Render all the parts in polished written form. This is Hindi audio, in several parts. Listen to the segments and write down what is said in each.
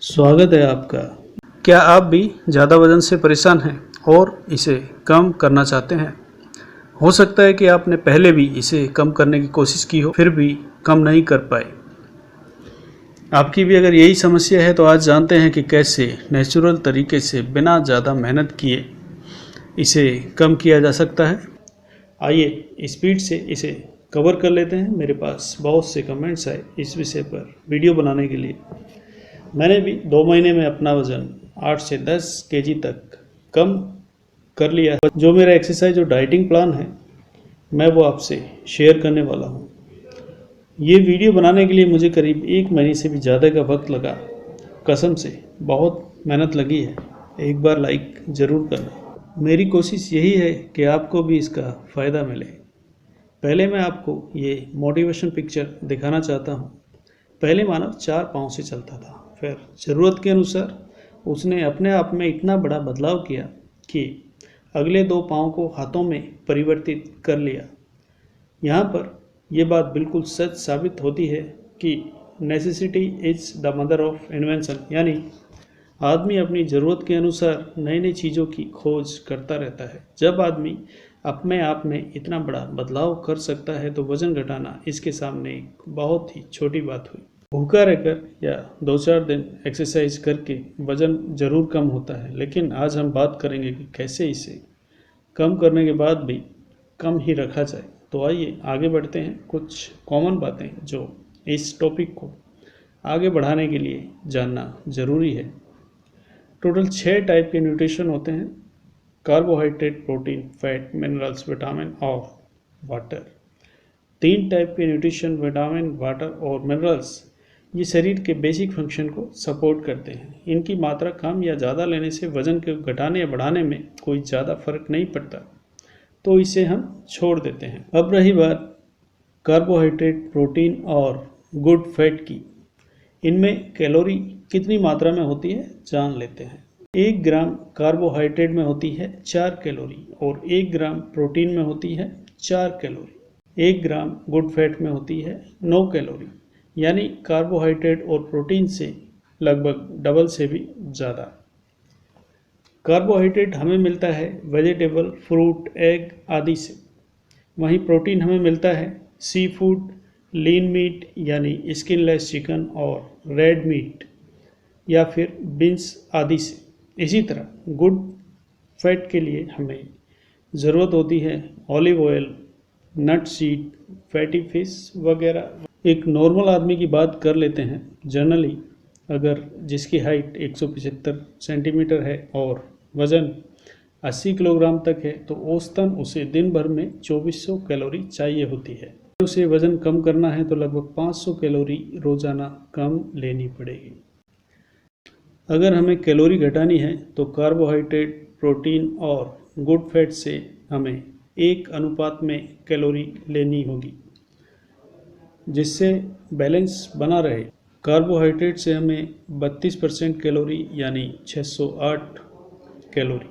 स्वागत है आपका। क्या आप भी ज़्यादा वज़न से परेशान हैं और इसे कम करना चाहते हैं? हो सकता है कि आपने पहले भी इसे कम करने की कोशिश की हो, फिर भी कम नहीं कर पाए। आपकी भी अगर यही समस्या है तो आज जानते हैं कि कैसे नेचुरल तरीके से बिना ज़्यादा मेहनत किए इसे कम किया जा सकता है। आइए स्पीड से इसे कवर कर लेते हैं। मेरे पास बहुत से कमेंट्स आए इस विषय पर वीडियो बनाने के लिए। मैंने भी 2 महीने में अपना वज़न 8 से 10 केजी तक कम कर लिया है। जो मेरा एक्सरसाइज और डाइटिंग प्लान है, मैं वो आपसे शेयर करने वाला हूँ। ये वीडियो बनाने के लिए मुझे करीब 1 महीने से भी ज़्यादा का वक्त लगा। कसम से बहुत मेहनत लगी है। एक बार लाइक ज़रूर करना। मेरी कोशिश यही है कि आपको भी इसका फ़ायदा मिले। पहले मैं आपको ये मोटिवेशन पिक्चर दिखाना चाहता हूँ। पहले मानव 4 पाँव से चलता था, फिर ज़रूरत के अनुसार उसने अपने आप में इतना बड़ा बदलाव किया कि अगले 2 पाँव को हाथों में परिवर्तित कर लिया। यहाँ पर यह बात बिल्कुल सच साबित होती है कि necessity is the mother of invention, यानी आदमी अपनी ज़रूरत के अनुसार नई नई चीज़ों की खोज करता रहता है। जब आदमी अपने आप में इतना बड़ा बदलाव कर सकता है तो वज़न घटाना इसके सामने एक बहुत ही छोटी बात हुई। भूखा रहकर या 2-4 दिन एक्सरसाइज करके वज़न ज़रूर कम होता है, लेकिन आज हम बात करेंगे कि कैसे इसे कम करने के बाद भी कम ही रखा जाए। तो आइए आगे बढ़ते हैं। कुछ कॉमन बातें जो इस टॉपिक को आगे बढ़ाने के लिए जानना ज़रूरी है। टोटल 6 टाइप के न्यूट्रिशन होते हैं: carbohydrate, protein, fat, minerals, vitamin और वाटर। 3 टाइप के न्यूट्रिशन, विटामिन, वाटर और मिनरल्स, ये शरीर के बेसिक फंक्शन को सपोर्ट करते हैं। इनकी मात्रा कम या ज़्यादा लेने से वज़न को घटाने या बढ़ाने में कोई ज़्यादा फर्क नहीं पड़ता, तो इसे हम छोड़ देते हैं। अब रही बात कार्बोहाइड्रेट, प्रोटीन और गुड फैट की। इनमें कैलोरी कितनी मात्रा में होती है जान लेते हैं। 1 ग्राम कार्बोहाइड्रेट में होती है 4 कैलोरी और 1 ग्राम प्रोटीन में होती है 4 कैलोरी। 1 ग्राम गुड फैट में होती है 9 कैलोरी, यानी कार्बोहाइड्रेट और प्रोटीन से लगभग डबल से भी ज़्यादा। कार्बोहाइड्रेट हमें मिलता है वेजिटेबल, फ्रूट, एग आदि से। वहीं प्रोटीन हमें मिलता है सी फूड, लीन मीट यानी स्किनलेस चिकन और रेड मीट या फिर बीन्स आदि से। इसी तरह गुड फैट के लिए हमें ज़रूरत होती है ऑलिव ऑयल, नट सीड, फैटी फिश वगैरह। एक नॉर्मल आदमी की बात कर लेते हैं। जनरली अगर जिसकी हाइट 175 सेंटीमीटर है और वज़न 80 किलोग्राम तक है तो औसतन उसे दिन भर में 2400 कैलोरी चाहिए होती है। उसे वज़न कम करना है तो लगभग 500 कैलोरी रोज़ाना कम लेनी पड़ेगी। अगर हमें कैलोरी घटानी है तो कार्बोहाइड्रेट, प्रोटीन और गुड फैट से हमें 1 अनुपात में कैलोरी लेनी होगी, जिससे बैलेंस बना रहे। कार्बोहाइड्रेट से हमें 32% कैलोरी यानी 608 कैलोरी,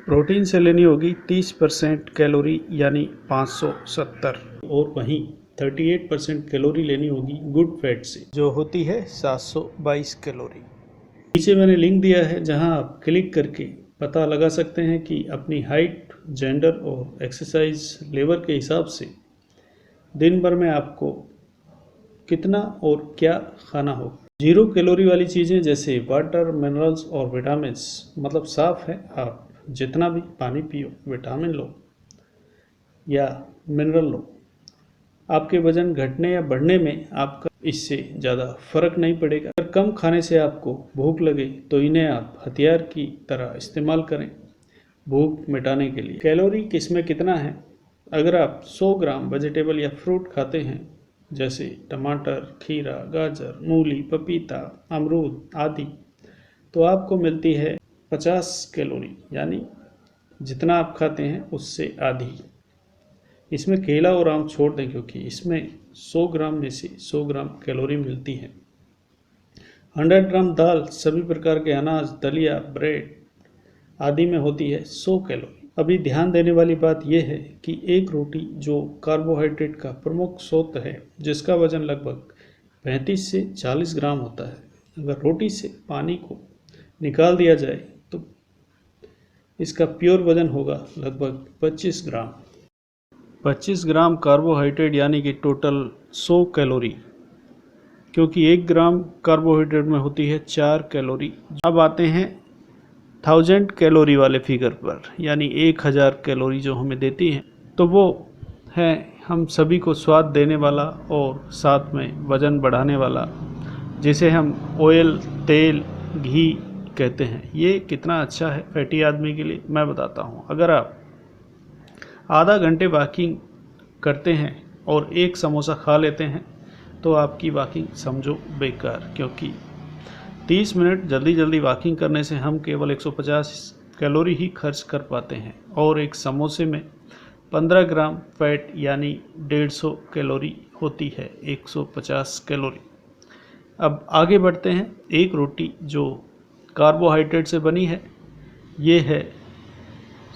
प्रोटीन से लेनी होगी 30% कैलोरी यानी 570, और वहीं 38% कैलोरी लेनी होगी गुड फैट से, जो होती है 722 कैलोरी। नीचे मैंने लिंक दिया है जहां आप क्लिक करके पता लगा सकते हैं कि अपनी हाइट, जेंडर और एक्सरसाइज लेवल के हिसाब से दिन भर में आपको कितना और क्या खाना हो। 0 कैलोरी वाली चीज़ें जैसे वाटर, मिनरल्स और विटामिन्स, मतलब साफ है आप जितना भी पानी पियो, विटामिन लो या मिनरल लो, आपके वज़न घटने या बढ़ने में आपका इससे ज़्यादा फर्क नहीं पड़ेगा। अगर कम खाने से आपको भूख लगे तो इन्हें आप हथियार की तरह इस्तेमाल करें भूख मिटाने के लिए। कैलोरी किसमें कितना है? अगर आप 100 ग्राम वेजिटेबल या फ्रूट खाते हैं जैसे टमाटर, खीरा, गाजर, मूली, पपीता, अमरूद आदि, तो आपको मिलती है 50 कैलोरी, यानी जितना आप खाते हैं उससे आधी। इसमें केला और आम छोड़ दें क्योंकि इसमें 100 ग्राम में से 100 ग्राम कैलोरी मिलती है। 100 ग्राम दाल, सभी प्रकार के अनाज, दलिया, ब्रेड आदि में होती है 100 कैलोरी। अभी ध्यान देने वाली बात यह है कि एक रोटी जो कार्बोहाइड्रेट का प्रमुख स्रोत है, जिसका वजन लगभग 35 से 40 ग्राम होता है, अगर रोटी से पानी को निकाल दिया जाए तो इसका प्योर वजन होगा लगभग 25 ग्राम। 25 ग्राम कार्बोहाइड्रेट यानी कि टोटल 100 कैलोरी, क्योंकि 1 ग्राम कार्बोहाइड्रेट में होती है 4 कैलोरी। अब आते हैं 1000 कैलोरी वाले फिगर पर, यानी 1000 कैलोरी जो हमें देती हैं, तो वो है हम सभी को स्वाद देने वाला और साथ में वज़न बढ़ाने वाला, जिसे हम ऑयल, तेल, घी कहते हैं। ये कितना अच्छा है फैटी आदमी के लिए मैं बताता हूँ। अगर आप आधा घंटे वॉकिंग करते हैं और एक समोसा खा लेते हैं तो आपकी वॉकिंग समझो बेकार, क्योंकि 30 मिनट जल्दी जल्दी वॉकिंग करने से हम केवल 150 कैलोरी ही खर्च कर पाते हैं और एक समोसे में 15 ग्राम फैट यानी 150 कैलोरी होती है, 150 कैलोरी। अब आगे बढ़ते हैं। एक रोटी जो कार्बोहाइड्रेट से बनी है ये है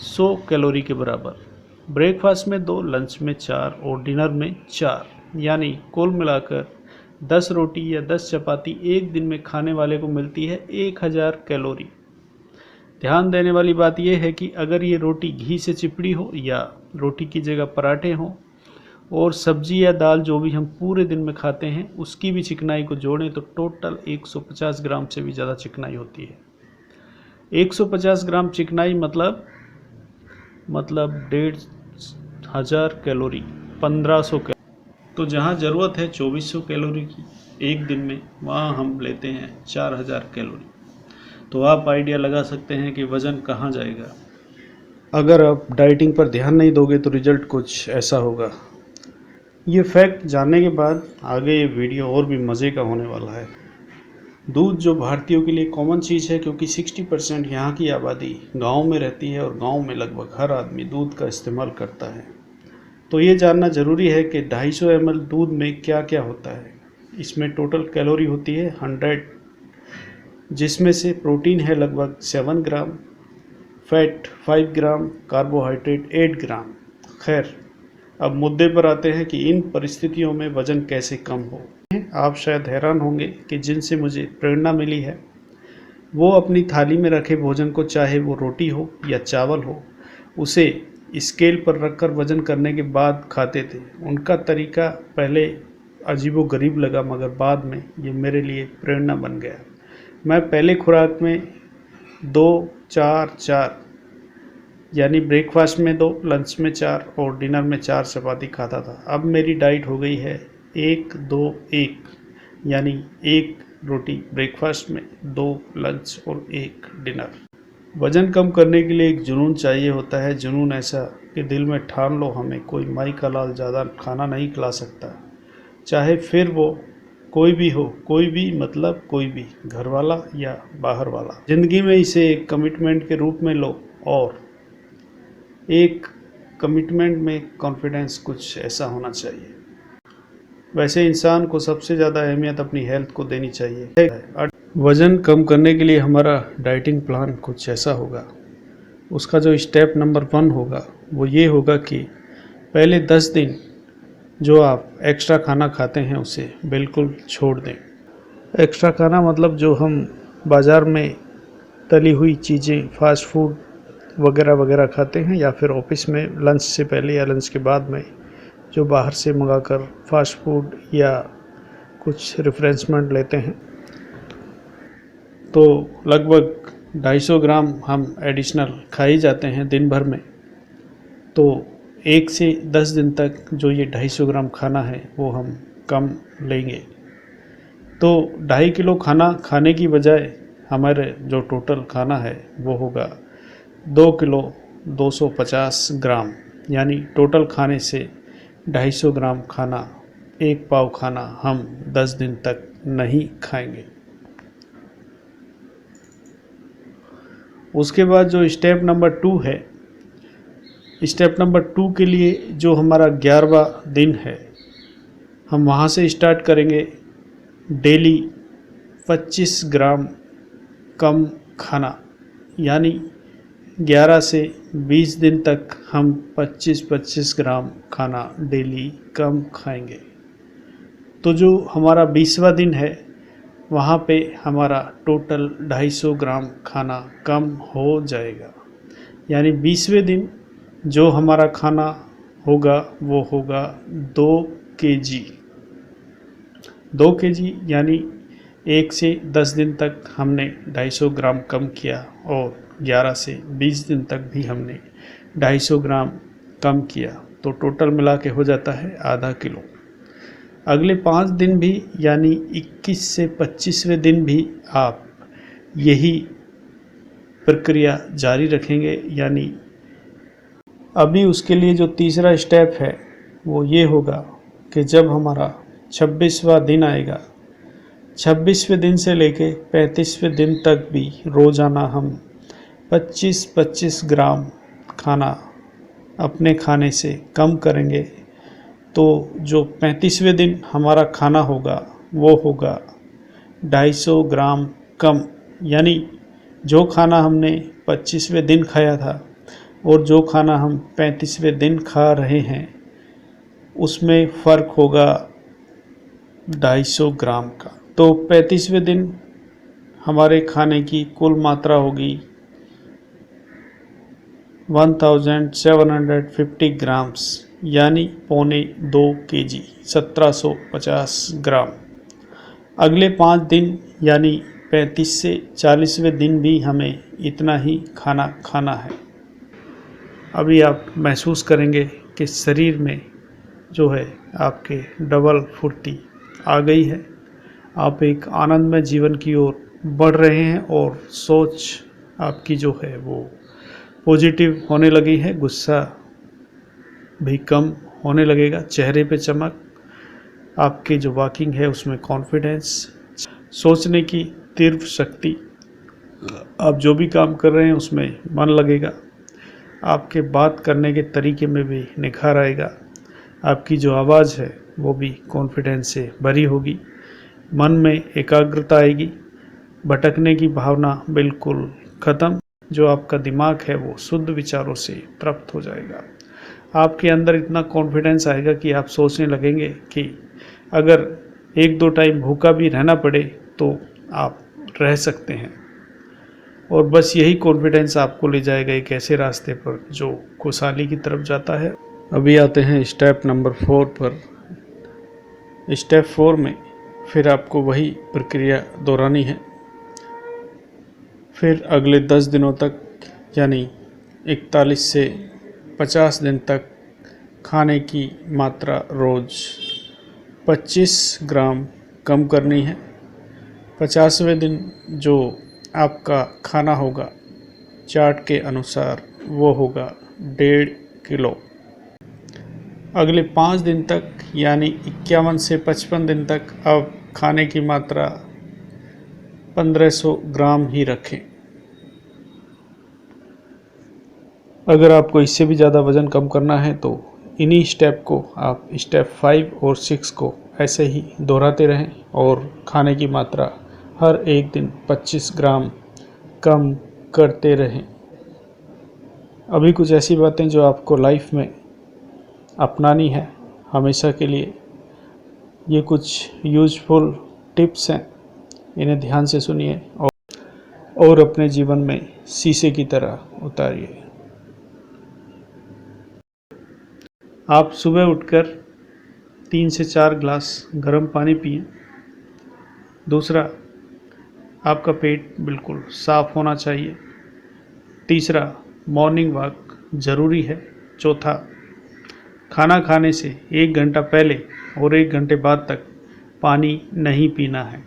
100 कैलोरी के बराबर। ब्रेकफास्ट में 2, लंच में 4 और डिनर में 4, यानी कुल मिलाकर 10 रोटी या 10 चपाती एक दिन में खाने वाले को मिलती है 1000 कैलोरी। ध्यान देने वाली बात यह है कि अगर ये रोटी घी से चिपड़ी हो या रोटी की जगह पराठे हों और सब्जी या दाल जो भी हम पूरे दिन में खाते हैं उसकी भी चिकनाई को जोड़ें तो टोटल 150 ग्राम से भी ज़्यादा चिकनाई होती है। 150 ग्राम चिकनाई मतलब 1500 कैलोरी, 1500 कैलोरी। तो जहाँ ज़रूरत है 2400 कैलोरी की एक दिन में, वहाँ हम लेते हैं 4000 कैलोरी। तो आप आइडिया लगा सकते हैं कि वज़न कहाँ जाएगा। अगर आप डाइटिंग पर ध्यान नहीं दोगे तो रिजल्ट कुछ ऐसा होगा। ये फैक्ट जानने के बाद आगे ये वीडियो और भी मज़े का होने वाला है। दूध जो भारतीयों के लिए कॉमन चीज़ है, क्योंकि 60% यहाँ की आबादी गांव में रहती है और गांव में लगभग हर आदमी दूध का इस्तेमाल करता है। तो ये जानना ज़रूरी है कि 250 ml दूध में क्या क्या होता है। इसमें टोटल कैलोरी होती है 100, जिसमें से प्रोटीन है लगभग 7 ग्राम, फैट 5 ग्राम, कार्बोहाइड्रेट 8 ग्राम। खैर, अब मुद्दे पर आते हैं कि इन परिस्थितियों में वज़न कैसे कम हो। आप शायद हैरान होंगे कि जिनसे मुझे प्रेरणा मिली है वो अपनी थाली में रखे भोजन को, चाहे वो रोटी हो या चावल हो, उसे स्केल पर रखकर वज़न करने के बाद खाते थे। उनका तरीका पहले अजीबोगरीब लगा, मगर बाद में ये मेरे लिए प्रेरणा बन गया। मैं पहले खुराक में 2, 4, 4 यानी ब्रेकफास्ट में 2, लंच में 4 और डिनर में 4 चपाती खाता था। अब मेरी डाइट हो गई है 1, 2, 1, यानी 1 रोटी ब्रेकफास्ट में, 2 लंच और 1 डिनर। वज़न कम करने के लिए एक जुनून चाहिए होता है। जुनून ऐसा कि दिल में ठान लो हमें कोई माई का लाल ज़्यादा खाना नहीं खिला सकता, चाहे फिर वो कोई भी हो, कोई भी मतलब कोई भी, घर वाला या बाहर वाला। ज़िंदगी में इसे एक कमिटमेंट के रूप में लो और एक कमिटमेंट में कॉन्फिडेंस कुछ ऐसा होना चाहिए। वैसे इंसान को सबसे ज़्यादा अहमियत अपनी हेल्थ को देनी चाहिए। वज़न कम करने के लिए हमारा डाइटिंग प्लान कुछ ऐसा होगा। उसका जो स्टेप नंबर 1 होगा वो ये होगा कि पहले 10 दिन जो आप एक्स्ट्रा खाना खाते हैं उसे बिल्कुल छोड़ दें। एक्स्ट्रा खाना मतलब जो हम बाज़ार में तली हुई चीज़ें, फास्ट फूड वगैरह वगैरह खाते हैं, या फिर ऑफिस में लंच से पहले या लंच के बाद में जो बाहर से मंगाकर फास्ट फूड या कुछ रिफ्रेशमेंट लेते हैं, तो लगभग 250 ग्राम हम एडिशनल खा ही जाते हैं दिन भर में। तो 1 से 10 दिन तक जो ये 250 ग्राम खाना है वो हम कम लेंगे। तो 2.5 किलो खाना खाने की बजाय हमारे जो टोटल खाना है वो होगा 2 किलो 250 ग्राम, यानी टोटल खाने से 250 ग्राम खाना, 1 पाव खाना हम 10 दिन तक नहीं खाएंगे। उसके बाद जो स्टेप नंबर 2 है, स्टेप नंबर 2 के लिए जो हमारा 11वां दिन है, हम वहाँ से स्टार्ट करेंगे डेली 25 ग्राम कम खाना, यानी 11 से 20 दिन तक हम 25-25 ग्राम खाना डेली कम खाएंगे। तो जो हमारा 20वां दिन है वहाँ पे हमारा टोटल 250 ग्राम खाना कम हो जाएगा। यानी 20वें दिन जो हमारा खाना होगा वो होगा 2 केजी। 2 केजी यानी 1 से 10 दिन तक हमने 250 ग्राम कम किया और 11 से 20 दिन तक भी हमने 250 ग्राम कम किया, तो टोटल मिला के हो जाता है आधा किलो। अगले 5 दिन भी यानी 21 से 25वें दिन भी आप यही प्रक्रिया जारी रखेंगे। यानी अभी उसके लिए जो तीसरा स्टेप है वो ये होगा कि जब हमारा 26वां दिन आएगा, 26वें दिन से लेके 35वें दिन तक भी रोज़ाना हम 25-25 ग्राम खाना अपने खाने से कम करेंगे, तो जो 35वें दिन हमारा खाना होगा वो होगा 250 ग्राम कम। यानी जो खाना हमने 25वें दिन खाया था और जो खाना हम 35वें दिन खा रहे हैं उसमें फ़र्क होगा 250 ग्राम का। तो 35वें दिन हमारे खाने की कुल मात्रा होगी 1750 ग्राम्स, यानी 1.25 केजी, 1750 ग्राम। अगले 5 दिन यानी 35 से 40वें दिन भी हमें इतना ही खाना खाना है। अभी आप महसूस करेंगे कि शरीर में जो है आपके डबल फुर्ती आ गई है। आप एक आनंदमय जीवन की ओर बढ़ रहे हैं और सोच आपकी जो है वो पॉजिटिव होने लगी है। गुस्सा भी कम होने लगेगा, चेहरे पे चमक, आपकी जो वॉकिंग है उसमें कॉन्फिडेंस, सोचने की तीव्र शक्ति, आप जो भी काम कर रहे हैं उसमें मन लगेगा। आपके बात करने के तरीके में भी निखार आएगा। आपकी जो आवाज़ है वो भी कॉन्फिडेंस से भरी होगी। मन में एकाग्रता आएगी, भटकने की भावना बिल्कुल ख़त्म। जो आपका दिमाग है वो शुद्ध विचारों से तृप्त हो जाएगा। आपके अंदर इतना कॉन्फिडेंस आएगा कि आप सोचने लगेंगे कि अगर 1-2 टाइम भूखा भी रहना पड़े तो आप रह सकते हैं। और बस यही कॉन्फिडेंस आपको ले जाएगा एक ऐसे रास्ते पर जो खुशहाली की तरफ जाता है। अभी आते हैं स्टेप नंबर 4 पर। स्टेप 4 में फिर आपको वही प्रक्रिया दोहरानी है। फिर अगले 10 दिनों तक यानी 41 से 50 दिन तक खाने की मात्रा रोज़ 25 ग्राम कम करनी है। 50वें दिन जो आपका खाना होगा चार्ट के अनुसार वो होगा 1.5 किलो। अगले 5 दिन तक यानी 51 से 55 दिन तक आप खाने की मात्रा 1500 ग्राम ही रखें। अगर आपको इससे भी ज़्यादा वज़न कम करना है तो इन्हीं स्टेप को आप स्टेप 5 और 6 को ऐसे ही दोहराते रहें और खाने की मात्रा हर एक दिन 25 ग्राम कम करते रहें। अभी कुछ ऐसी बातें जो आपको लाइफ में अपनानी है हमेशा के लिए। ये कुछ यूज़फुल टिप्स हैं, इन्हें ध्यान से सुनिए और अपने जीवन में शीशे की तरह उतारिए। आप सुबह उठकर 3 से 4 ग्लास गर्म पानी पिएं। दूसरा, आपका पेट बिल्कुल साफ होना चाहिए। तीसरा, मॉर्निंग वॉक ज़रूरी है। चौथा, खाना खाने से 1 घंटा पहले और 1 घंटे बाद तक पानी नहीं पीना है।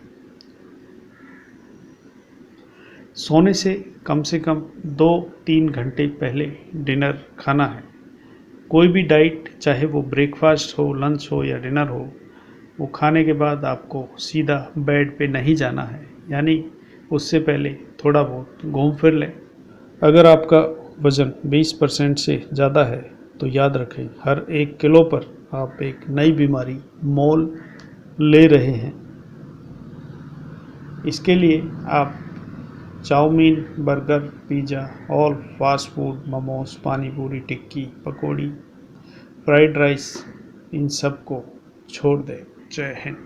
सोने से कम 2-3 घंटे पहले डिनर खाना है। कोई भी डाइट, चाहे वो ब्रेकफास्ट हो, लंच हो या डिनर हो, वो खाने के बाद आपको सीधा बेड पे नहीं जाना है। यानी उससे पहले थोड़ा बहुत घूम फिर लें। अगर आपका वज़न 20% से ज़्यादा है तो याद रखें, हर 1 किलो पर आप एक नई बीमारी मोल ले रहे हैं। इसके लिए आप chowmein, burger, pizza, all fast food, momos, pani puri, टिक्की, पकौड़ी, फ्राइड राइस, इन सब को छोड़ दें। जय हिंद।